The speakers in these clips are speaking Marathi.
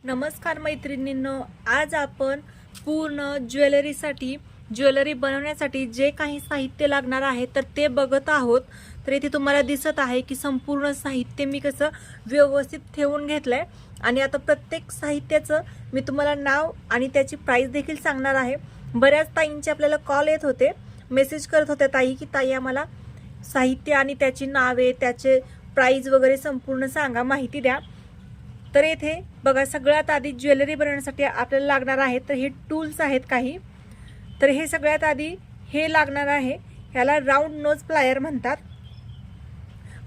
नमस्कार मैत्रिणींनो, आज आपण पूर्ण ज्वेलरी बनवण्यासाठी जे काही साहित्य लागणार आहे तर ते बघत आहोत। तर इथे तुम्हाला दिसत आहे की संपूर्ण साहित्य मी कसं व्यवस्थित ठेवून घेतलंय आणि आता प्रत्येक साहित्याचं मी तुम्हाला नाव आणि त्याची प्राइस देखील सांगणार आहे। बऱ्याच ताईंचे आपल्याला कॉल येत होते, मेसेज करत होत्या ताई की ताई आम्हाला साहित्य आणि त्याची नावे, त्याचे प्राइस वगैरे संपूर्ण सांगा, माहिती द्या। तर इथे बघा, सगळ्यात आधी ज्वेलरी बनवण्यासाठी आपल्याला लागणार आहे तर हे टूल्स आहेत काही। तर हे सगळ्यात आधी हे लागणार आहे, ह्याला राऊंड नोज प्लायर म्हणतात।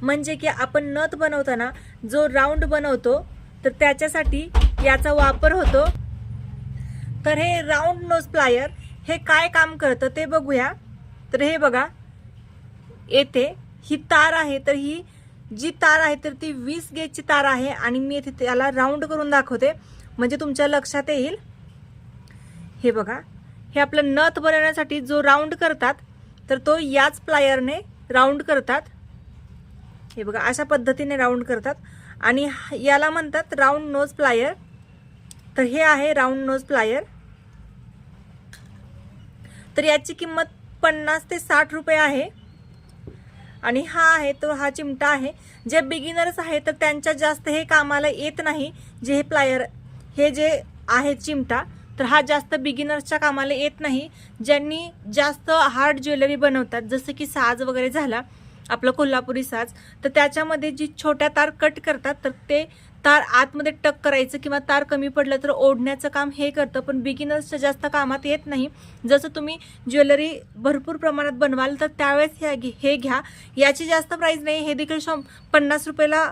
म्हणजे की आपण नथ बनवताना जो राऊंड बनवतो तर त्याच्यासाठी याचा वापर होतो। तर हे राऊंड नोज प्लायर हे काय काम करतं ते बघूया। तर हे बघा, येथे ही तार आहे, तर ही जी तार आहे तर ती 20 गेजची तार आहे आणि मी इथे त्याला राऊंड करून दाखवते म्हणजे तुमच्या लक्षात येईल। हे बघा, हे आपलं नथ बनवण्यासाठी जो राऊंड करतात तर तो याच प्लायरने राऊंड करतात। हे बघा, अशा पद्धतीने राऊंड करतात आणि याला म्हणतात राऊंड नोज प्लायर। तर हे आहे राऊंड नोज प्लायर। तर याची किंमत 50 ते 60 रुपये आहे। आणि हा आहे तो हा चिमटा आहे। जे बिगिनर्स आहे तर त्यांच्या जास्त हे कामाला येत नाही। जे हे प्लायर हे जे आहे चिमटा, तर हा जास्त बिगिनर्सच्या कामाला येत नाही। ज्यांनी जास्त हार्ड ज्वेलरी बनवतात, जसं की साज वगैरे झाला आपलं कोल्हापुरी साज, तर त्याच्यामध्ये जी छोट्या तार कट करतात तर ते तार आतमध्ये टक करायचं किंवा तार कमी पडलं तर ओढण्याचं काम हे करतं, पण बिगिनर्सच्या जास्त कामात येत नाही। जसं तुम्ही ज्वेलरी भरपूर प्रमाणात बनवाल तर त्यावेळेस हे घ्या। याची जास्त प्राइस नाही, हे देखील 50 रुपयाला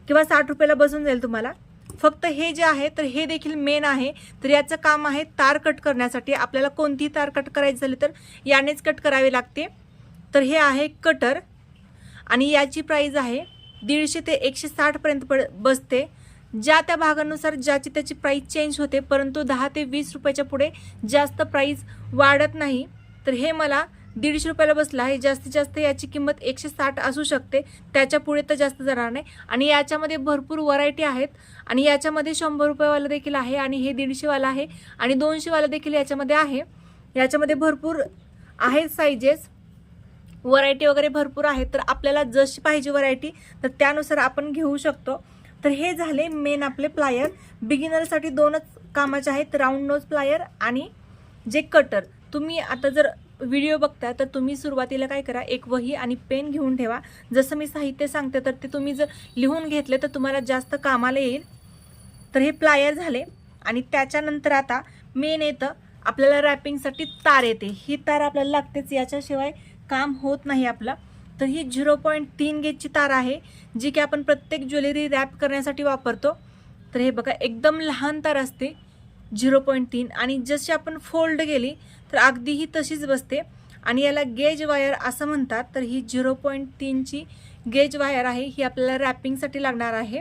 किंवा 60 रुपयाला बसून जाईल तुम्हाला। फक्त हे जे आहे तर हे देखील मेन आहे। तर याचं काम आहे तार कट करण्यासाठी। आपल्याला कोणती तार कट करायची झाली तर यानेच कट करावी लागते। तर हे आहे कटर आणि याची प्राइस आहे 150 ते 160 पर्यंत बसते। ज्या त्या भागानुसार ज्याची त्याची प्राइस चेंज होते, परंतु 10 ते 20 रुपयाच्या पुढे जास्त प्राइस वाढत नाही। तर हे मला 150 रुपयाला बसला आहे। जास्तीत जास्त याची किंमत 160 असू शकते, त्याच्या पुढे तर जास्त जाणार नाही। आणि याच्यामध्ये भरपूर व्हरायटी आहेत आणि याच्यामध्ये 100 रुपयेवाला देखील आहे आणि हे 150 वाला आहे आणि 200 वाला देखील याच्यामध्ये आहे। याच्यामध्ये भरपूर आहेत साइजेस, व्हरायटी वगैरे भरपूर आहे। तर आपल्याला जशी पाहिजे व्हरायटी तर त्यानुसार आपण घेऊ शकतो। तर हे झाले मेन आपले प्लायर। बिगिनरसाठी दोनच कामाचे आहेत, राऊंड नोज प्लायर आणि जे कटर। तुम्ही आता जर व्हिडिओ बघता तर तुम्ही सुरुवातीला काय करा, एक वही आणि पेन घेऊन ठेवा। जसं मी साहित्य सांगते तर ते तुम्ही जर लिहून घेतले तर तुम्हाला जास्त कामाला येईल। तर हे प्लायर झाले आणि त्याच्यानंतर आता मेन येतं आपल्याला रॅपिंगसाठी तार येते। ही तार आपल्याला लागतेच, याच्याशिवाय काम होत नाही आपलं। तर ही 0.3 गेजची तार आहे, जी की आपण प्रत्येक ज्वेलरी रॅप करण्यासाठी वापरतो। तर हे बघा, एकदम लहान तार असते 0.3 आणि जशी आपण फोल्ड केली तर अगदी ही तशीच बसते आणि याला गेज वायर असं म्हणतात। तर ही 0.3 ची गेज वायर आहे, ही आपल्याला रॅपिंगसाठी लागणार आहे।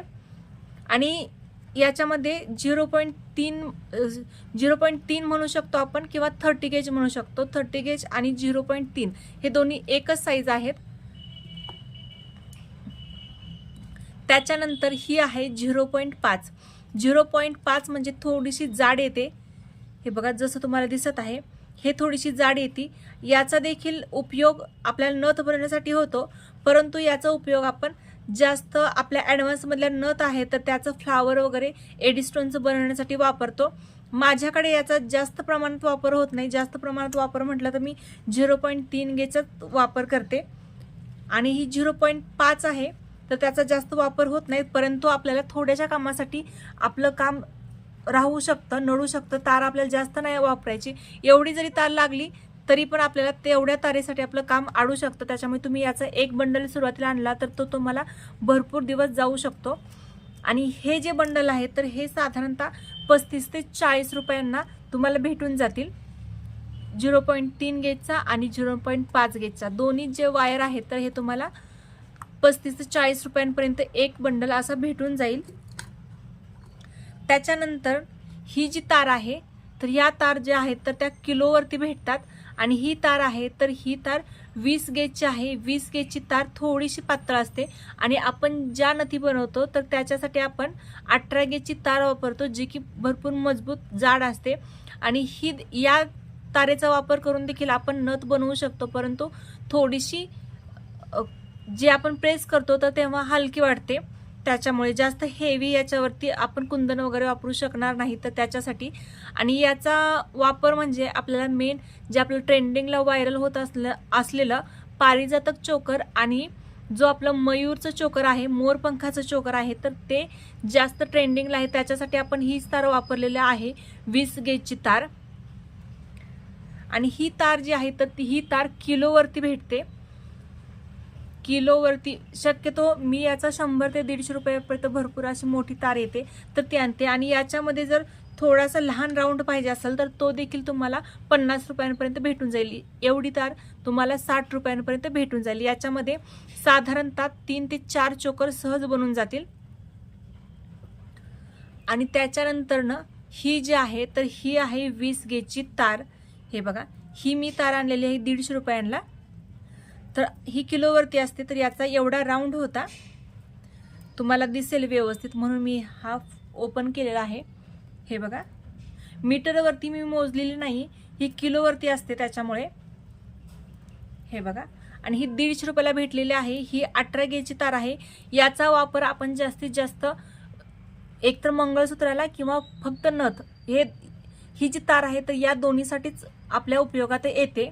आणि याच्यामध्ये 0.3 म्हणू शकतो आपण किंवा 30 गेज म्हणू शकतो। 30 गेज आणि 0.3 हे दोन्ही एकच साईज आहेत। त्याच्यानंतर ही आहे 0.5। 0.5 म्हणजे थोडीशी जाड येते। हे बघा, जसं तुम्हाला दिसत आहे हे थोडीशी जाड येते। याचा देखील उपयोग आपल्याला नथ बनवण्यासाठी होतो, परंतु याचा उपयोग आपण जास्त आपल्या ॲडव्हान्स मधल्या नथ आहे तर त्याचं फ्लावर वगैरे एडिस्टोनचं बनवण्यासाठी वापरतो। माझ्याकडे याचा जास्त प्रमाणात वापर होत नाही। जास्त प्रमाणात वापर म्हटलं तर मी 0.3 गेजचाच वापर करते आणि ही 0.5 आहे तर त्याचा जास्त वापर होत नाही, परंतु आपल्याला थोड्याशा कामासाठी आपलं काम राहू शकतं, नडू शकतं। तार आपल्याला जास्त नाही वापरायची, एवढी जरी तार लागली तरी पण आपल्याला तेवढ्या तारेसाठी आपलं काम अडू शकतं। त्याच्यामुळे तुम्ही याचा एक बंडल सुरुवातीला आणला तर तो तुम्हाला भरपूर दिवस जाऊ शकतो। आणि हे जे बंडल आहे तर हे साधारणतः 35 ते 40 रुपयांना तुम्हाला भेटून जातील। 0.3 गेजचा आणि 0.5 गेजचा दोन्ही जे वायर आहेत तर हे तुम्हाला 35 ते 40 रुपयांपर्यंत एक बंडल असा भेटून जाईल। त्याच्यानंतर ही जी तार आहे तर या तार ज्या आहेत तर त्या किलोवरती भेटतात आणि ही तार आहे तर ही तार 20 गेजची आहे. 20 गेजची तार थोडीशी पातळ असते आणि आपण ज्या नथी बनवतो तर त्याच्यासाठी आपण 18 गेजची तार वापरतो, जी की भरपूर मजबूत जाड असते. आणि ही या तारेचा वापर करून देखील आपण नथ बनवू शकतो, परंतु थोडीशी जे आपण प्रेस करतो तर तेव्हा हलकी वाटते, त्याच्यामुळे जास्त हेवी याच्यावरती आपण कुंदन वगैरे वापरू शकणार नाही तर त्याच्यासाठी. आणि याचा वापर म्हणजे आपल्याला मेन जे आपलं ट्रेंडिंगला व्हायरल होत असलेलं पारिजातक चोकर आणि जो आपलं मयूरचं चोकर आहे, मोरपंखाचं चोकर आहे, तर ते जास्त ट्रेंडिंगला आहे, त्याच्यासाठी आपण हीच तार वापरलेली आहे, 20 गेजची तार. आणि ही तार जी आहे तर ही तार किलोवरती भेटते. किलोवरती शक्यतो मी याचा 100 ते 150 रुपयापर्यंत भरपूर अशी मोठी तार येते तर ती आणते. आणि याच्यामध्ये जर थोडासा लहान राऊंड पाहिजे असेल तर तो देखील तुम्हाला 50 रुपयांपर्यंत भेटून जाईल. एवढी तार तुम्हाला 60 रुपयांपर्यंत भेटून जाईल. याच्यामध्ये साधारणतः 3 ते 4 चोकर सहज बनून जातील. आणि त्याच्यानंतरनं ही जी आहे तर ही आहे 20 गेजची तार. हे बघा, ही मी तार आणलेली आहे 150 रुपयांना, तर ही किलोवरती असते. तर याचा एवढा राऊंड होता, तुम्हाला दिसेल व्यवस्थित म्हणून मी हा ओपन केलेला आहे. हे बघा, मीटरवरती मी मोजलेली नाही, ही किलोवरती असते त्याच्यामुळे. हे बघा, आणि ही 150 रुपयाला भेटलेली आहे. ही 18 गेजची तार आहे. याचा वापर आपण जास्तीत जास्त एकतर मंगळसूत्राला किंवा फक्त नथ, ही जी तार आहे तर या दोन्हीसाठीच आपल्या उपयोगात येते.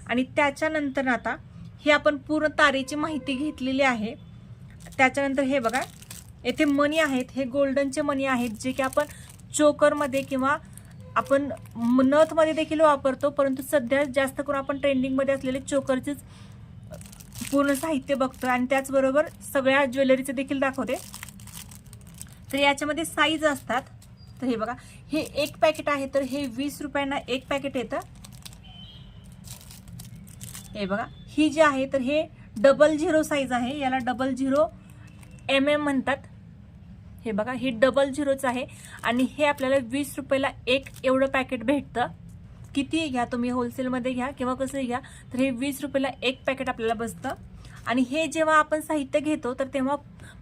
आणि त्याच्यानंतर आता हे आपण पूर्ण तारेची माहिती घेतलेली आहे. त्याच्यानंतर हे बघा, येथे मणी आहेत, हे गोल्डनचे मणी आहेत, जे की आपण चोकरमध्ये किंवा आपण नथमध्ये देखील वापरतो, परंतु सध्या जास्त करून आपण ट्रेंडिंगमध्ये असलेले चोकरचेच पूर्ण साहित्य बघतो. आणि त्याचबरोबर सगळ्या ज्वेलरीचे देखील दाखवते. तर याच्यामध्ये साईज असतात. तर हे बघा, हे एक पॅकेट आहे तर हे 20 रुपयांना एक पॅकेट येतं. हे बघा, ही जी आहे तर हे 00 साईज आहे, याला 00 mm म्हणतात. हे बघा, ही 00च आहे आणि हे आपल्याला 20 रुपयाला एक एवढं पॅकेट भेटतं. किती घ्या तुम्ही, होलसेलमध्ये घ्या किंवा कसंही घ्या, तर हे 20 रुपयाला एक पॅकेट आपल्याला बसतं. आणि हे जेव्हा आपण साहित्य घेतो तर तेव्हा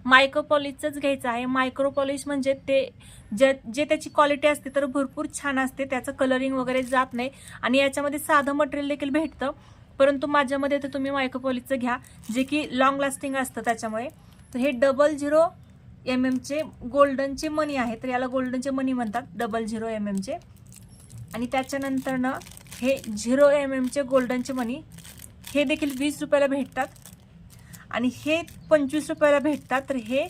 मायक्रो पॉलिशचंच घ्यायचं आहे. मायक्रो पॉलिश म्हणजे ते जे त्याची क्वालिटी असते तर भरपूर छान असते, त्याचं कलरिंग वगैरे जात नाही. आणि याच्यामध्ये साधं मटेरियल देखील भेटतं, परंतु माझ्यामध्ये तर तुम्ही मायक्रो पॉलिशचं घ्या, जे की लॉंग लास्टिंग असतं त्याच्यामुळे. तर हे 00 mm गोल्डनचे मणी आहे, तर याला गोल्डनचे मणी म्हणतात 00 mm. आणि त्याच्यानंतरनं हे 0 mm गोल्डनचे मणी, हे देखील 20 रुपयाला भेटतात. आणि हे 25 रुपयाला भेटतात. तर हे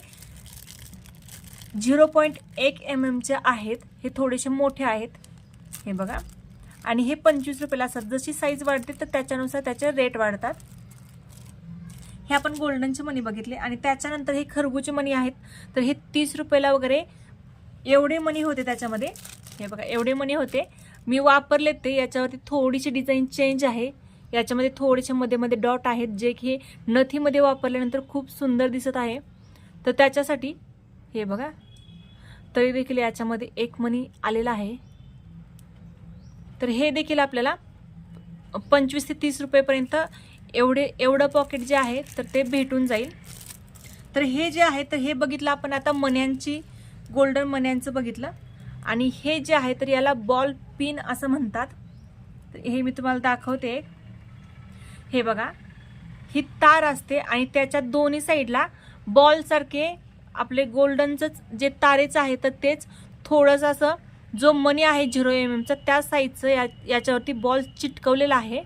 0.1 mm आहेत, हे थोडेसे मोठे आहेत. हे बघा, आणि हे 25 रुपयाला असतात. जशी साईज वाढते तर त्याच्यानुसार त्याचे रेट वाढतात. हे आपण गोल्डनचे मणी बघितले. आणि त्याच्यानंतर हे खरबूजचे मणी आहेत, तर हे 30 रुपयाला वगैरे एवढे मणी होते त्याच्यामध्ये. हे बघा, एवढे मणी होते, मी वापरले ते. याच्यावरती थोडीशी डिझाईन चेंज आहे, याच्यामध्ये थोडेसे मध्ये मध्ये डॉट आहेत, जे की नथीमध्ये वापरल्यानंतर खूप सुंदर दिसत आहे. तर त्याच्यासाठी हे बघा, तरी देखील याच्यामध्ये एक मणी आलेला आहे. तर हे देखील आपल्याला 25 ते 30 रुपयेपर्यंत एवढं पॉकेट जे आहे तर ते भेटून जाईल. तर हे जे आहे तर हे बघितलं आपण आता मण्यांची, गोल्डन मण्यांचं बघितलं. आणि हे जे आहे तर याला बॉल पिन असं म्हणतात. तर हे मी तुम्हाला दाखवते. हे बघा, ही तार असते आणि त्याच्या दोन्ही साईडला बॉलसारखे आपले गोल्डनचंच जे तारेचं आहे तर तेच थोडंसं असं जो मणी आहे 0 mm त्या साईजचं याच्यावरती बॉल चिटकवलेला आहे,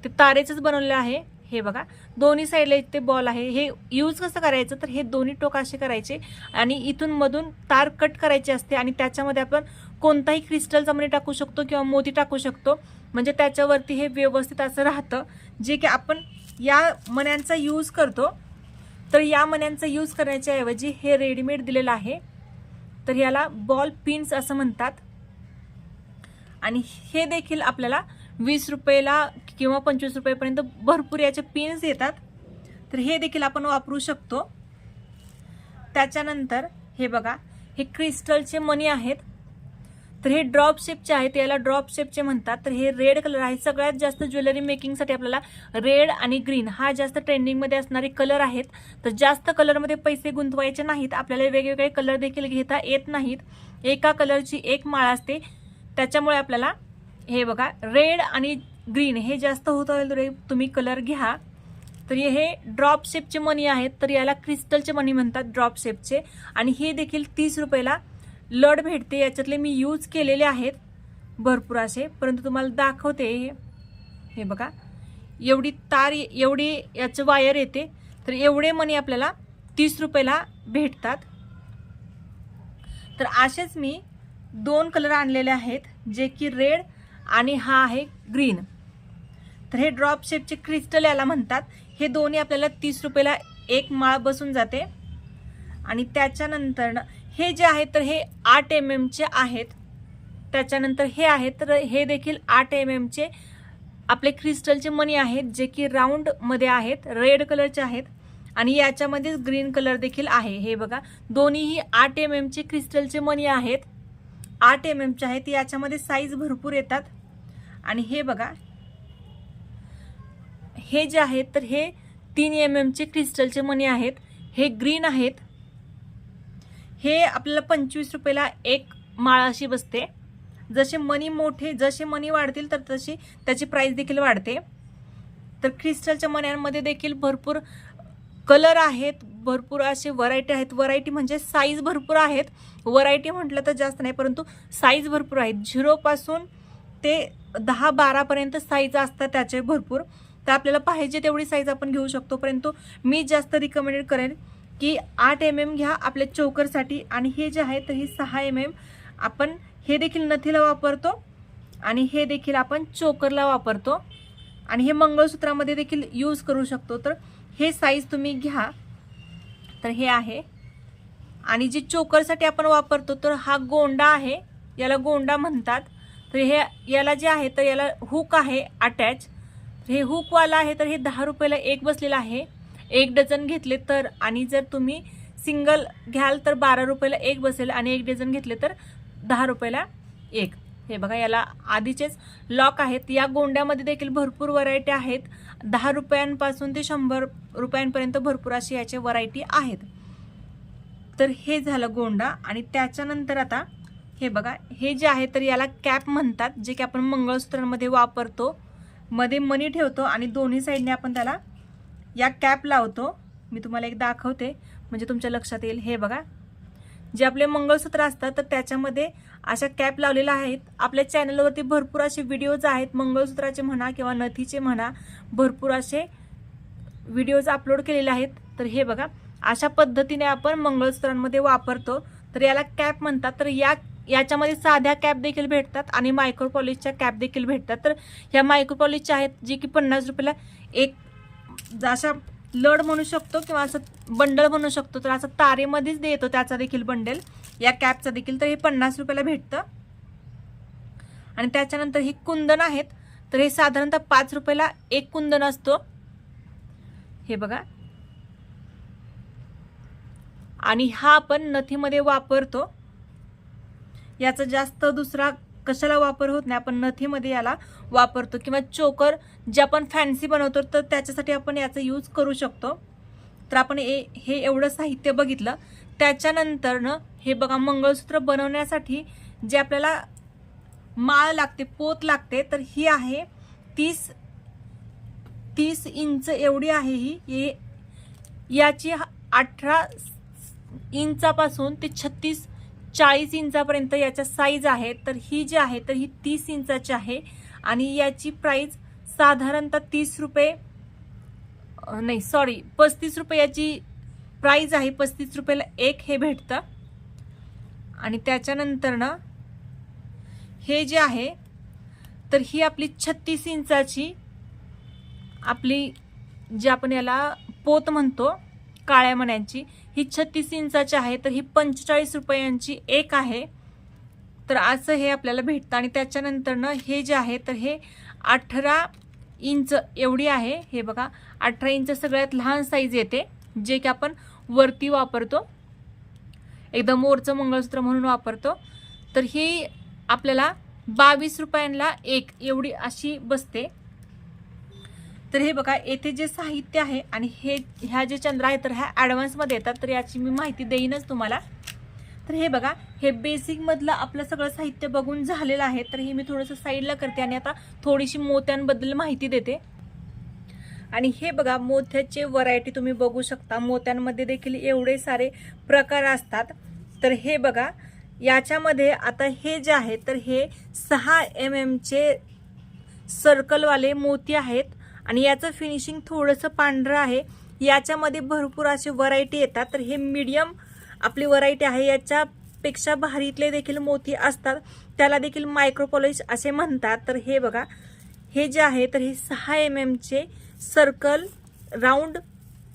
ते तारेचंच बनवलेलं आहे. हे बघा, दोन्ही साईडला इथे बॉल आहे. हे यूज कसं करायचं तर हे दोन्ही टोक असे करायचे आणि इथून मधून तार कट करायची असते. आणि त्याच्यामध्ये आपण कोणताही क्रिस्टलचा मणी टाकू शकतो किंवा मोती टाकू शकतो, म्हणजे त्याच्यावरती हे व्यवस्थित असं राहतं. जे की आपण या मण्यांचा यूज करतो, तर या मण्यांचा यूज करण्याच्या ऐवजी हे रेडीमेड दिलेलं आहे, तर याला बॉल पिन्स असं म्हणतात. आणि हे देखील आपल्याला 20 रुपयाला किंवा 25 रुपयेपर्यंत भरपूर याचे पिन्स येतात, तर हे देखील आपण वापरू शकतो. त्याच्यानंतर हे बघा, हे क्रिस्टलचे मणी आहेत, तर हे ड्रॉप शेपचे आहेत, याला ड्रॉप शेपचे म्हणतात. तर हे रेड कलर आहे. सगळ्यात जास्त ज्वेलरी मेकिंगसाठी आपल्याला रेड आणि ग्रीन हा जास्त ट्रेंडिंगमध्ये असणारे कलर आहेत. तर जास्त कलरमध्ये पैसे गुंतवायचे नाहीत, आपल्याला वेगवेगळे कलर देखील घेता येत नाहीत. एका कलरची एक माळ असते, त्याच्यामुळे आपल्याला हे बघा रेड आणि ग्रीन हे जास्त होतं, तुम्ही कलर घ्या. तर हे ड्रॉप शेपचे मनी आहेत, तर याला क्रिस्टलचे मनी म्हणतात ड्रॉप शेपचे. आणि हे देखील 30 रुपयाला लड भेटते. याच्यातले मी यूज केलेले आहेत भरपूर असे, परंतु तुम्हाला दाखवते. हे बघा एवढी तार, एवढी याचं वायर येते. तर एवढे मनी आपल्याला 30 रुपयाला भेटतात. तर असेच मी 2 कलर आणलेले आहेत, जे की रेड आणि हा आहे ग्रीन. तर हे ड्रॉप शेपचे क्रिस्टल याला म्हणतात. हे दोन्ही आपल्याला 30 रुपयाला एक माळ बसून जाते. आणि त्याच्यानंतर हे जे आहे तर हे 8 mm चे आहेत. त्याच्यानंतर हे आहेत, तर हे देखील 8 mm चे आपले क्रिस्टलचे मणी आहेत, जे की राऊंड मध्ये आहेत, रेड कलरचे आहेत. आणि याच्यामध्ये ग्रीन कलर देखील आहे. हे बघा दोन्हीही 8 mm चे क्रिस्टलचे मणी आहेत, 8 mm चे आहेत. याच्यामध्ये साईज भरपूर येतात. आणि हे बघा हे जे आहेत तर हे 3 mm चे क्रिस्टलचे मणी आहेत. हे ग्रीन आहेत. हे आपल्याला 25 रुपयाला एक माळ अशी बसते. जसे मनी वाढतील तर तशी त्याची प्राइस देखील वाढते. तर क्रिस्टलच्या मण्यांमध्ये देखील भरपूर कलर आहेत, भरपूर असे व्हरायटी आहेत. व्हरायटी म्हणजे साईज भरपूर आहेत. व्हरायटी म्हटलं तर जास्त नाही, परंतु साईज भरपूर आहेत. 0 पासून ते 10-12 पर्यंत साईज असतात त्याचे भरपूर. तर आपल्याला पाहिजे तेवढी साईज आपण घेऊ शकतो. परंतु मी जास्त रिकमेंडेड करेन की 8 mm घ्या आपल्या चोकरसाठी. आणि हे जे आहे तर हे 6 mm आपण हे देखील नथीला वापरतो आणि हे देखील आपण चोकरला वापरतो. आणि हे मंगळसूत्रामध्ये देखील यूज करू शकतो. तर हे साईज तुम्ही घ्या. तर हे आहे. आणि जे चोकरसाठी आपण वापरतो तर हा गोंडा आहे, याला गोंडा म्हणतात. तर हे याला जे आहे तर याला हुक आहे अटॅच. हे हुकवाला आहे. तर हे 10 रुपयाला एक बसलेला आहे, 1 डझन घेतले तर. आणि जर तुम्ही सिंगल घ्याल तर 12 रुपयाला एक बसेल, आणि 1 डझन घेतले तर 10 रुपयाला एक. हे बघा याला आधीचेच लॉक आहेत. या गोंड्यामध्ये देखील भरपूर व्हरायटी आहेत. 10 रुपयांपासून ते 100 रुपयांपर्यंत भरपूर अशी याचे व्हरायटी आहेत. तर हे झालं गोंडा. आणि त्याच्यानंतर आता हे बघा हे जे आहे तर याला कॅप म्हणतात, जे की आपण मंगळसूत्रांमध्ये वापरतो. मध्ये मनी ठेवतो आणि दोन्ही साईडने आपण त्याला या कॅप लावतो. मी तुम्हाला एक दाखवते म्हणजे तुमच्या लक्षात येईल. हे बघा जे आपले मंगळसूत्र असतात तर त्याच्यामध्ये अशा कॅप लावलेल्या आहेत. आपल्या चॅनलवरती भरपूर असे व्हिडिओज आहेत, मंगळसूत्राचे म्हणा किंवा नथीचे म्हणा, भरपूर असे व्हिडिओज अपलोड केलेले आहेत. तर हे बघा अशा पद्धतीने आपण मंगळसूत्रांमध्ये वापरतो. तर याला कॅप म्हणतात. तर याच्यामध्ये साध्या कॅप देखील भेटतात आणि मायक्रो पॉलिशच्या कॅप देखील भेटतात. तर ह्या मायक्रो पॉलिशच्या आहेत, जी की 50 रुपयाला एक अशा लड म्हणू शकतो किंवा असं बंडल म्हणू शकतो. तर असं तारेमध्येच देतो त्याचा देखील बंडल, या कॅपचा देखील. तर हे 50 रुपयाला भेटतं. आणि त्याच्यानंतर ही कुंदन आहेत. तर हे साधारणतः 5 रुपयाला एक कुंदन असतो. हे बघा. आणि हा आपण नथीमध्ये वापरतो. याचा जास्त दुसरा कशाला वापर होत नाही, आपण नथीमध्ये याला वापरतो. किंवा चोकर जे आपण फॅन्सी बनवतो तर त्याच्यासाठी आपण याचा यूज करू शकतो. तर आपण हे एवढं साहित्य बघितलं. त्याच्यानंतर हे बघा मंगळसूत्र बनवण्यासाठी जे आपल्याला माळ लागते, पोत लागते, तर ही आहे 30 इंच एवढी आहे ही. याची 18 इंचापासून ते 36-40 इंचापर्यंत याच्या साईज आहे. तर ही जी आहे तर ही 30 इंचाची आहे. आणि याची प्राइस साधारणतः 35 रुपये याची प्राइस आहे. 35 रुपयाला एक हे भेटतं. आणि त्याच्यानंतर हे जे आहे तर ही आपली 36 इंचाची आपली जी आपण याला पोत म्हणतो काळ्या मण्यांची, ही 36 इंचाची आहे. तर ही 45 रुपयांची एक आहे. तर असं हे आपल्याला भेटतं. आणि त्याच्यानंतर हे जे आहे तर हे 18 इंच एवढी आहे. हे बघा 18 इंच सगळ्यात लहान साईज येते, जे की आपण वरती वापरतो, एकदम मोरचं मंगळसूत्र म्हणून वापरतो. तर ही आपल्याला 22 रुपयांना एक एवढी अशी बसते. तर हे बघा येथे जे साहित्य आहे आणि ह्या जे चंद्र आहे तर ह्या ॲडव्हान्समध्ये येतात, तर याची मी माहिती देईनच तुम्हाला. तर हे बघा हे बेसिक मधलं आपलं सगळं साहित्य बघून झालेलं आहे. तर हे मी थोडंसं साईडला करते आणि आता थोडीशी मोत्यांबद्दल माहिती देते. आणि हे बघा मोत्याचे व्हरायटी तुम्ही बघू शकता. मोत्यांमध्ये देखील एवढे सारे प्रकार असतात. तर हे बघा याच्यामध्ये आता हे जे आहे तर हे 6 mm चे सर्कलवाले मोती आहेत आणि याचं फिनिशिंग थोडंसं पांढरं आहे. याच्यामध्ये भरपूर असे व्हरायटी येतात. तर हे मीडियम आपली व्हरायटी आहे. याच्यापेक्षा भारीतले देखील मोती असतात, त्याला देखील मायक्रोपॉलिश असे म्हणतात. तर हे बघा हे जे आहे तर हे 6 mm चे सर्कल राऊंड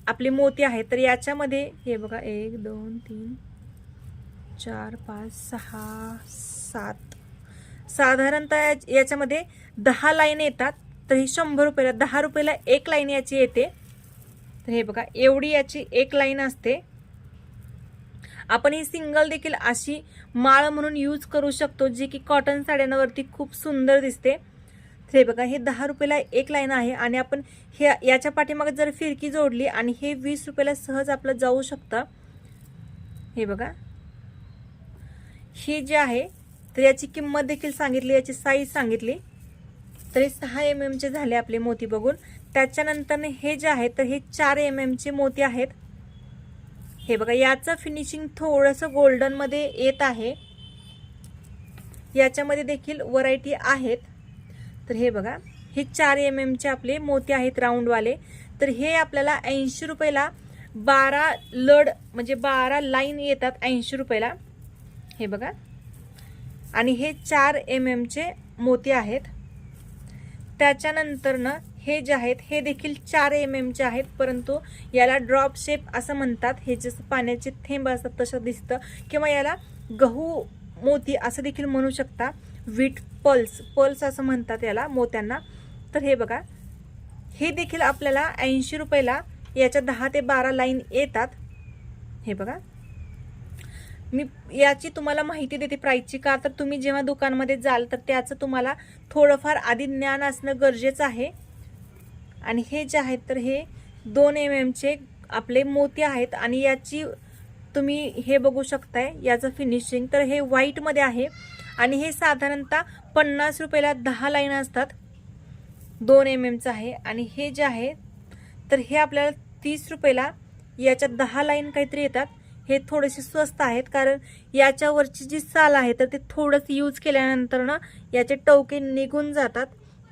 आपले मोती आहेत. तर याच्यामध्ये हे बघा 1 2 3 4 5 6 7 साधारणतः याच्यामध्ये 10 लाईन येतात. तर ही 100 रुपयाला 10 रुपयाला एक लाईन याची येते. तर हे बघा एवढी याची एक लाईन असते. आपण ही सिंगल देखील अशी माळ म्हणून यूज करू शकतो, जी की कॉटन साड्यांवरती खूप सुंदर दिसते. तर हे बघा हे 10 रुपयाला एक लाईन आहे आणि आपण हे याच्या पाठीमागे जर फिरकी जोडली आणि हे 20 रुपयाला सहज आपलं जाऊ शकतं. हे बघा ही जी आहे तर याची किंमत देखील सांगितली, याची साईज सांगितली. तर हे 6 mm चे झाले आपले मोती बघून. त्याच्यानंतर हे जे आहे तर हे 4 mm चे मोती आहेत. हे बघा याचं फिनिशिंग थोडंसं गोल्डन मध्ये येत आहे. याच्यामध्ये देखील व्हरायटी आहेत. तर हे बघा हे 4 mm चे आपले मोती आहेत राऊंडवाले. तर हे आपल्याला 80 रुपयाला 12 लड म्हणजे 12 लाईन येतात 80 रुपयाला. हे बघा आणि हे 4 mm चे मोती आहेत. त्याच्यानंतर हे जे आहेत हे देखील 4 mm चे आहेत, परंतु याला ड्रॉप शेप असं म्हणतात. हे जसं पाण्याचे थेंब असतात तसं दिसतं, किंवा याला गहू मोती असं देखील म्हणू शकता. व्हीट पल्स असं म्हणतात याला मोत्यांना. तर हे बघा हे देखील आपल्याला 80 रुपयाला याच्या 10 ते 12 लाईन येतात. हे बघा मी याची तुम्हाला माहिती देते प्राईसची, का तर तुम्ही जेव्हा दुकानमध्ये जाल तर त्याचं तुम्हाला थोडंफार आधी ज्ञान असणं गरजेचं आहे. आणि हे जे आहेत तर हे 2 mm चे आपले मोती आहेत आणि याची तुम्ही हे बघू शकताय याचं फिनिशिंग. तर हे व्हाईटमध्ये आहे आणि हे साधारणतः 50 रुपयाला 10 लाईन असतात. 2 mm चं आहे. आणि हे जे आहे तर हे आपल्याला 30 रुपयाला याच्या 10 लाईन काहीतरी येतात. हे थोडेसे स्वस्त आहेत, कारण याच्यावरची जी साल आहे तर ते थोडंसं यूज केल्यानंतर याचे टवके निघून जातात.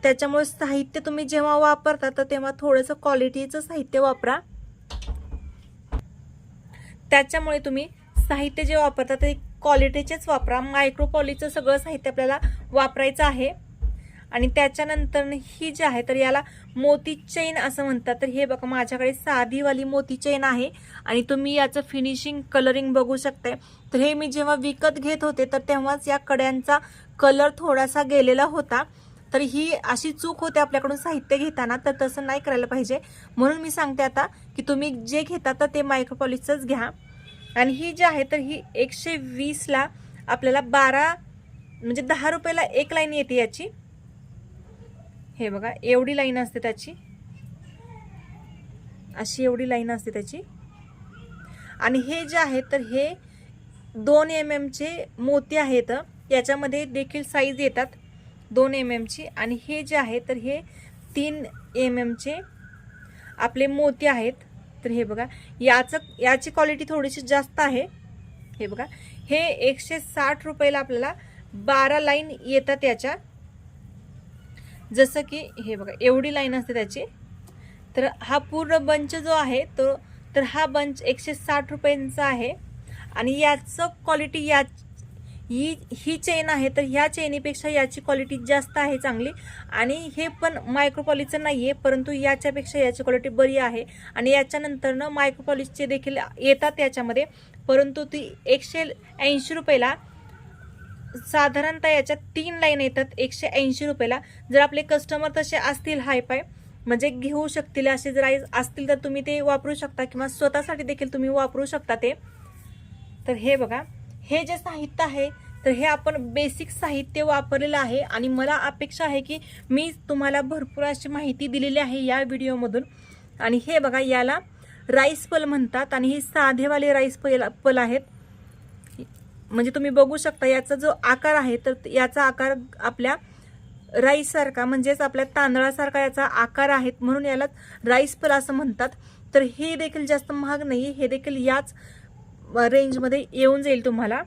त्याच्यामुळे साहित्य तुम्ही जेव्हा वापरता तर तेव्हा थोडंसं क्वालिटीचं साहित्य वापरा. त्याच्यामुळे तुम्ही साहित्य जे वापरता ते क्वालिटीचेच वापरा. मायक्रोपॉलिशचं सगळं साहित्य आपल्याला वापरायचं आहे. आणि त्याच्यानंतर ही जी आहे तर याला मोती चेन असं म्हणतात. तर हे बघा माझ्याकडे साधीवाली मोती चेन आहे आणि तुम्ही याचं फिनिशिंग कलरिंग बघू शकताय. तर हे मी जेव्हा विकत घेत होते तर तेव्हाच या कड्यांचा कलर थोडासा गेलेला होता. तर ही अशी चूक होते आपल्याकडून साहित्य घेताना, तर तसं नाही करायला पाहिजे. म्हणून मी सांगते आता की तुम्ही जे घेता तर ते मायक्रोपॉलिशचंच घ्या. आणि ही जी आहे तर ही 120ला आपल्याला 12 म्हणजे 10 रुपयाला एक लाईन येते याची. हे बघा एवढी लाईन असते त्याची, अशी एवढी लाईन असते त्याची. आणि हे जे आहे तर हे 2 mm चे मोती आहेत. याच्यामध्ये देखील साईज येतात 2 mm ची. आणि हे जे आहे तर हे 3 mm चे आपले मोती आहेत. तर हे बघा याची क्वालिटी थोडीशी जास्त आहे. हे बघा हे 160 रुपयाला आपल्याला 12 लाईन येतात याच्या. जसं की हे बघा एवढी लाईन असते त्याची. तर हा पूर्ण बंच जो आहे तो तर हा बंच 160 रुपयांचा आहे. आणि याचं क्वालिटी ही चेन आहे तर ह्या चेनीपेक्षा याची क्वालिटी जास्त आहे चांगली. आणि हे पण मायक्रोपॉलिशचं नाही आहे, परंतु याच्यापेक्षा याची क्वालिटी बरी आहे. आणि याच्यानंतर मायक्रोपॉलिशचे देखील येतात याच्यामध्ये, परंतु ती 180 रुपयाला साधारणतः याच्यात 3 लाईन येतात 180 रुपयाला. जर आपले कस्टमर तसे असतील हायफाय म्हणजे घेऊ शकतील असे जर असतील तर तुम्ही ते वापरू शकता, किंवा स्वतःसाठी देखील तुम्ही वापरू शकता ते. तर हे बघा हे जे साहित्य आहे तर हे आपण बेसिक साहित्य वापरलेलं आहे आणि मला अपेक्षा आहे की मी तुम्हाला भरपूर अशी माहिती दिलेली आहे या व्हिडिओमधून. आणि हे बघा, याला राईस पल म्हणतात आणि हे साधेवाले राईस पल आहेत. म्हणजे तुम्ही बघू शकता याचा जो आकार आहे तर याचा आकार आपल्या राईस सारखा म्हणजेच आपल्या तांदळासारखा याचा आकार आहे, म्हणून याला राईस पल असं म्हणतात. तर हे देखील जास्त महाग नाही, हे देखील याच रेंजमध्ये येऊन जाईल तुम्हाला.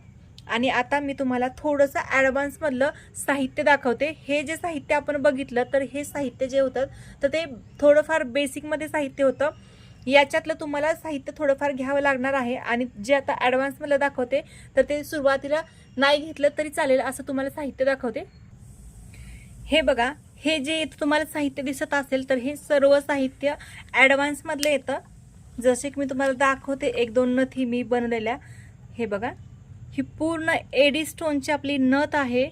आणि आता मी तुम्हाला थोडंसं ॲडव्हान्समधलं साहित्य दाखवते. हे जे साहित्य आपण बघितलं तर हे साहित्य जे होतं तर ते थोडंफार बेसिकमध्ये साहित्य होतं. याच्यातलं तुम्हाला साहित्य थोडंफार घ्यावं लागणार आहे आणि जे आता ॲडव्हान्समधलं दाखवते तर ते सुरुवातीला नाही घेतलं तरी चालेल असं तुम्हाला साहित्य दाखवते. हे बघा, हे जे इथं तुम्हाला साहित्य दिसत असेल तर हे सर्व साहित्य ॲडव्हान्समधलं येतं. जसे की मी तुम्हाला दाखवते 1-2 नथी मी बनवलेल्या. हे बघा, ही पूर्ण एडी स्टोनची आपली नथ आहे.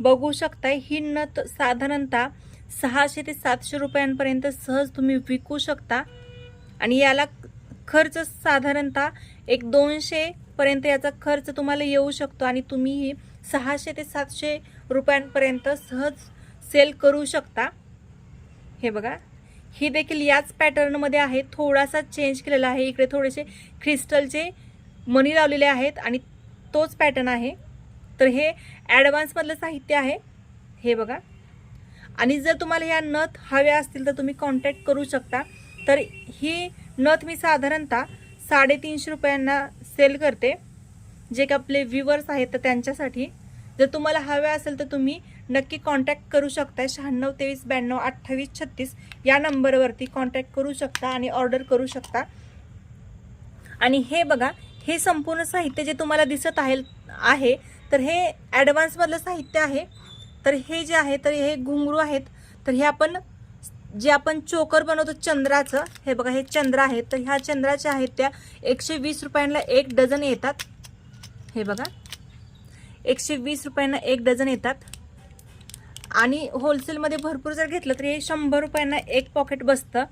बघू शकताय, ही नथ साधारणतः 600 ते 700 रुपयांपर्यंत सहज तुम्ही विकू शकता. आणि याला खर्च साधारणतः 200 पर्यंत याचा खर्च तुम्हाला येऊ शकतो आणि तुम्ही 600 ते 700 रुपयांपर्यंत सहज सेल करू शकता. हे बघा, ही देखील याच पॅटर्नमध्ये आहे, थोडासा चेंज केलेला आहे. इकडे थोडेसे क्रिस्टलचे मणी लावलेले आहेत आणि तोच पॅटर्न आहे. तर हे ॲडव्हान्समधलं साहित्य आहे. हे बघा, आणि जर तुम्हाला ह्या नथ हव्या असतील तर तुम्ही कॉन्टॅक्ट करू शकता. तर ही नथ मी साधारणतः 350 रुपयांना सेल करते, जे की आपले व्ह्यूअर्स आहेत तर त्यांच्यासाठी. जर तुम्हाला हव्या असेल तर तुम्ही नक्की कॉन्टॅक्ट करू शकता. 96 23 92 28 36 या नंबरवरती कॉन्टॅक्ट करू शकता आणि ऑर्डर करू शकता. आणि हे बघा, हे संपूर्ण साहित्य जे तुम्हाला दिसत आहे तर हे ॲडव्हान्समधलं साहित्य आहे. तर हे जे आहे तर हे घुंगरू आहेत. तर हे जे आपण चोकर बनवतो चंद्राचं, हे बघा हे चंद्र आहेत. तर ह्या चंद्राच्या आहेत त्या 120 रुपयांना 1 डझन येतात. हे बघा, 120 रुपयांना 1 डझन येतात. आणि होलसेलमध्ये भरपूर जर घेतलं तर हे 100 रुपयांना 1 पॉकेट बसतं.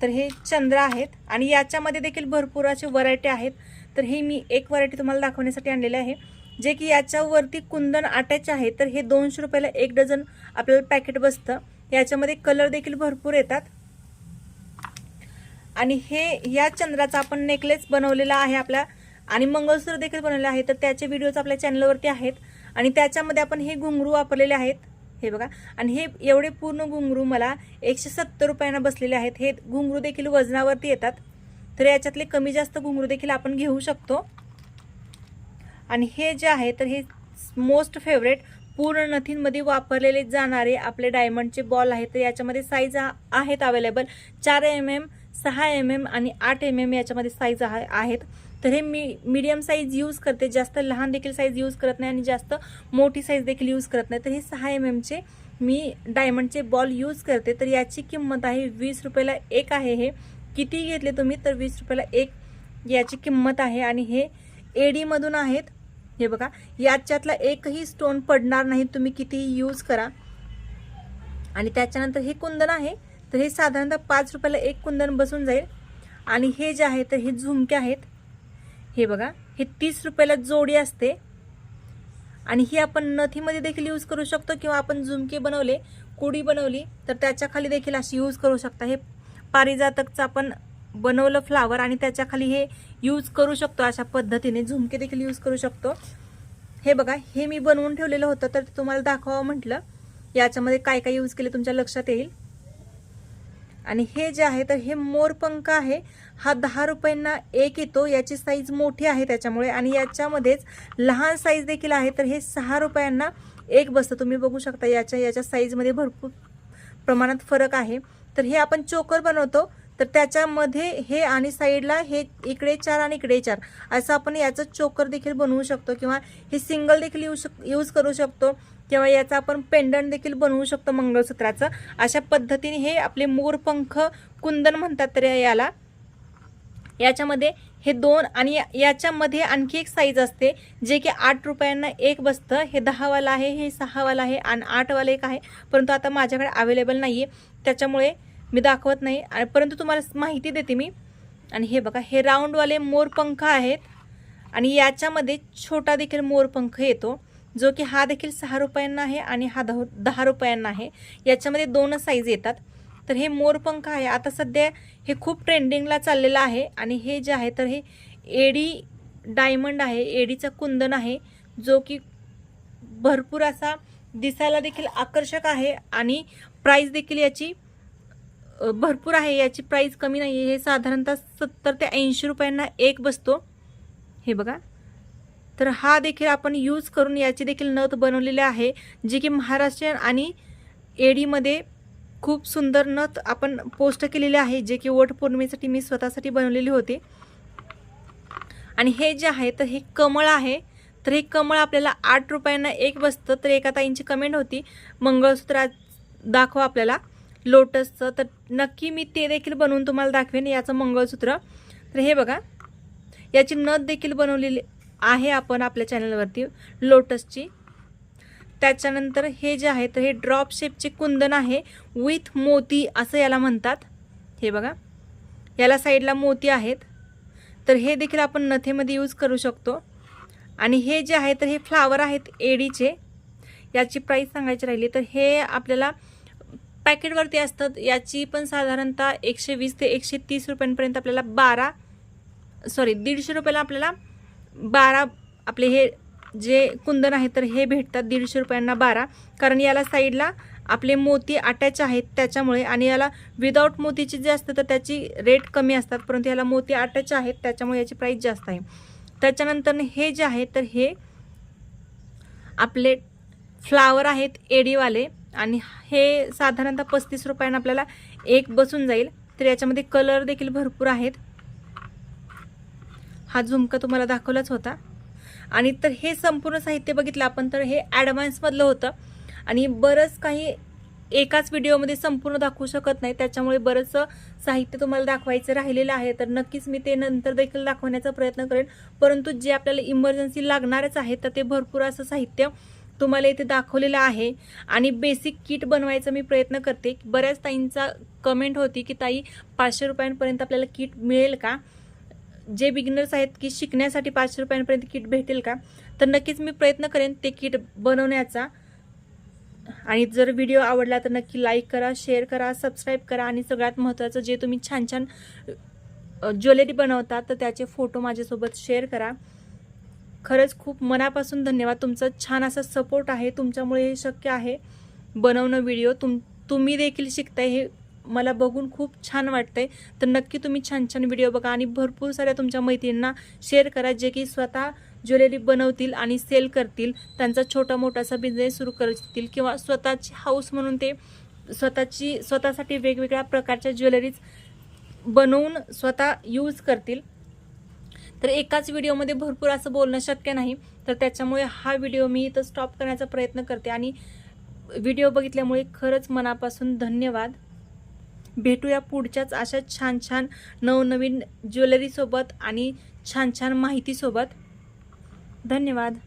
तर हे चंद्र आहेत आणि याच्यामध्ये देखील भरपूर असे व्हरायटी आहेत. तर हे मी एक व्हरायटी तुम्हाला दाखवण्यासाठी आणलेले आहे, जे की याच्यावरती कुंदन आट्याचे आहे. तर हे 200 रुपयाला 1 डझन आपल्याला पॅकेट बसतं. याच्यामध्ये कलर देखील भरपूर येतात. आणि हे या चंद्राचा आपण नेकलेस बनवलेला आहे आपला आणि मंगळसूत्र देखील बनवले आहे. तर त्याचे व्हिडिओज आपल्या चॅनलवरती आहेत आणि त्याच्यामध्ये आपण हे घुंगरू वापरलेले आहेत. हे बघा, आणि हे एवढे पूर्ण घुंगरू मला 170 रुपयांना बसलेले आहेत. हे घुंगरू देखील वजनावरती येतात. तर याच्यातले कमी जास्त घुंगरू देखील आपण घेऊ शकतो. आणि हे जे आहे तर हे मोस्ट फेवरेट पूर्ण नथींमध्ये वापरलेले जाणारे आपले डायमंडचे बॉल आहेत. तर याच्यामध्ये साईज आहेत अवेलेबल 4 mm 6 mm आणि 8 mm याच्यामध्ये साईज आहेत. तर हे मी मीडियम साईज यूज करते, जास्त लहान देखील साईज यूज करत नाही आणि जास्त मोठी साईज देखील यूज करत नाही. तर हे 6 mm मी डायमंडचे बॉल यूज करते. तर याची किंमत आहे 20 रुपयाला 1 आहे. हे किती घेतले तुम्ही तर 20 रुपयाला 1 याची किंमत आहे. आणि हे एडीमधून आहेत. हे बघा, याच्यातला एकही स्टोन पडणार नाही, तुम्ही कितीही यूज करा. आणि त्याच्यानंतर हे कुंदन आहे. तर हे साधारणतः 5 रुपयाला 1 कुंदन बसून जाईल. आणि हे जे आहे तर हे झुमके आहेत. हे बघा, हे 30 रुपयाला जोडी असते. आणि ही आपण नथीमध्ये देखील यूज करू शकतो किंवा आपण झुमके बनवले, कुडी बनवली तर त्याच्या खाली देखील अशी यूज करू शकता. हे पारिजातकचं आपण बनवलं फ्लावर आणि त्याच्या खाली हे यूज करू शकतो. अशा पद्धतीने झुमके देखील यूज करू शकतो. हे बघा, हे मी बनवून ठेवलेलं होतं तर तुम्हाला दाखवावं म्हटलं. याच्यामध्ये काय काय यूज केले तुमच्या लक्षात येईल. आणि हे जे आहे तर हे मोरपंख आहे. हा 10 रुपयांना 1 येतो. याची साईज मोठी आहे त्याच्यामुळे. आणि याच्यामध्येच लहान साईज देखील आहे. तर हे 6 रुपयांना 1 बसतं. तुम्ही बघू शकता याच्या साईजमध्ये भरपूर प्रमाणात फरक आहे. तर हे आपण चोकर बनवतो तर त्याच्यामध्ये हे आणि साईडला हे इकडे 4 आणि इकडे 4 असं आपण याचं चोकर देखील बनवू शकतो किंवा हे सिंगल देखील यूज करू शकतो किंवा याचा आपण पेंडंट देखील बनवू शकतो मंगळसूत्राचं. अशा पद्धतीने हे आपले मोरपंख कुंदन म्हणतात. तर याला याच्यामध्ये हे 2 आणि याच्यामध्ये आणखी एक साईज असते जे की 8 रुपयांना 1 बसतं. हे 10 वाला आहे, हे 6 वाला आहे आणि 8 वाला एक आहे, परंतु आता माझ्याकडे अवेलेबल नाहीये त्याच्यामुळे मी दाखवत नाही, परंतु तुम्हाला माहिती देते मी. आणि हे बघा, हे राऊंडवाले मोरपंख आहेत आणि याच्यामध्ये छोटा देखील मोरपंख येतो, जो की हा देखील 6 रुपयांना आहे आणि हा 10 रुपयांना आहे. याच्यामध्ये 2 साईज येतात. तर हे मोरपंख आहे, आता सध्या हे खूप ट्रेंडिंगला चाललेलं आहे. आणि हे जे आहे तर हे एडी डायमंड आहे, एडीचा कुंदन आहे, जो की भरपूर असा दिसायला देखील आकर्षक आहे आणि प्राइस देखील याची भरपूर आहे. याची प्राइस कमी नाही आहे. हे साधारणतः 70 ते 80 रुपयांना एक बसतो. हे बघा. तर हा देखील आपण यूज करून याची देखील नथ बनवलेली आहे, जी की महाराष्ट्रीयन आणि एडीमध्ये खूप सुंदर नथ आपण पोस्ट केलेली आहे, जे की वटपौर्णिमेसाठी मी स्वतःसाठी बनवलेली होती. आणि हे जे आहे तर हे कमळ आहे. तर हे कमळ आपल्याला 8 रुपयांना एक बसतं. तर एका ताईंची कमेंट होती मंगळसूत्र दाखवा आपल्याला लोटसचं, तर नक्की मी ते देखील बनवून तुम्हाला दाखवेन याचं मंगळसूत्र. तर हे बघा, याची नथ देखील बनवलेली आहे आपण आपल्या चॅनलवरती लोटसची. त्याच्यानंतर हे जे आहे तर हे ड्रॉप शेपचे कुंदन आहे विथ मोती असं याला म्हणतात. हे बघा, याला साईडला मोती आहेत. तर हे देखील आपण नथेमध्ये यूज करू शकतो. आणि हे जे आहे तर हे फ्लावर आहेत एडीचे. याची प्राईस सांगायची राहिली तर हे आपल्याला पॅकेटवरती असतात. याची पण साधारणतः 120 ते 130 रुपयांपर्यंत आपल्याला 150 रुपयाला आपल्याला 12 आपले हे जे कुंदन आहे तर हे भेटतात 150 रुपयांना 12. कारण याला साईडला आपले मोती अटॅच आहेत त्याच्यामुळे. आणि याला विदाऊट मोतीची जे असतं तर त्याची रेट कमी असतात, परंतु याला मोती अटॅच आहेत त्याच्यामुळे याची प्राईस जास्त आहे. त्याच्यानंतर हे जे आहे तर हे आपले फ्लावर आहेत एडीवाले आणि हे साधारणतः 35 रुपयांना आपल्याला एक बसून जाईल. तर याच्यामध्ये कलर देखील भरपूर आहेत. हा झुमका तुम्हाला दाखवलाच होता. आणि तर हे संपूर्ण साहित्य बघितलं आपण तर हे ॲडव्हान्समधलं होतं आणि बरंच काही एकाच व्हिडिओमध्ये संपूर्ण दाखवू शकत नाही, त्याच्यामुळे बरंचसं साहित्य तुम्हाला दाखवायचं राहिलेलं आहे. तर नक्कीच मी ते नंतर देखील दाखवण्याचा प्रयत्न करेन, परंतु जे आपल्याला इमर्जन्सी लागणारच आहे तर ते भरपूर असं साहित्य तुम्हाला इथे दाखवलेलं आहे. आणि बेसिक किट बनवायचा मी प्रयत्न करते. बऱ्याच ताईंचा कमेंट होती की ताई 500 रुपयांपर्यंत आपल्याला किट मिळेल का, जे बिगिनर्स आहेत की शिकण्यासाठी 500 रुपयांपर्यंत किट भेटेल का. तर नक्कीच मी प्रयत्न करेन ते किट बनवण्याचा. आणि जर व्हिडिओ आवडला तर नक्की लाईक करा, शेअर करा, सबस्क्राईब करा. आणि सगळ्यात महत्त्वाचं, जे तुम्ही छान छान ज्वेलरी बनवता तर त्याचे फोटो माझ्यासोबत शेअर करा. खरंच खूप मनापासून धन्यवाद. तुमचा छान असा सपोर्ट आहे, तुमच्यामुळे हे शक्य आहे बनवणं व्हिडिओ. तुम्ही देखील शिकताय हे मला बघून खूप छान वाटतंय. तर नक्की तुम्ही छान छान व्हिडिओ बघा आणि भरपूर साऱ्या तुमच्या मैत्रिणींना शेअर करा, जे की स्वतः ज्वेलरी बनवतील आणि सेल करतील, त्यांचा छोटा मोठासा बिझनेस सुरू करतील किंवा स्वतःची हाऊस म्हणून ते स्वतःसाठी वेगवेगळ्या प्रकारच्या ज्वेलरीज बनवून स्वतः यूज करतील. तर एकाच व्हिडिओमध्ये भरपूर असं बोलणं शक्य नाही, तर त्याच्यामुळे हा व्हिडिओ मी इथं स्टॉप करण्याचा प्रयत्न करते. आणि व्हिडिओ बघितल्यामुळे खरंच मनापासून धन्यवाद. भेटूया पुढच्याच अशा छान छान नवनवीन ज्वेलरीसोबत आणि छान छान माहितीसोबत. धन्यवाद.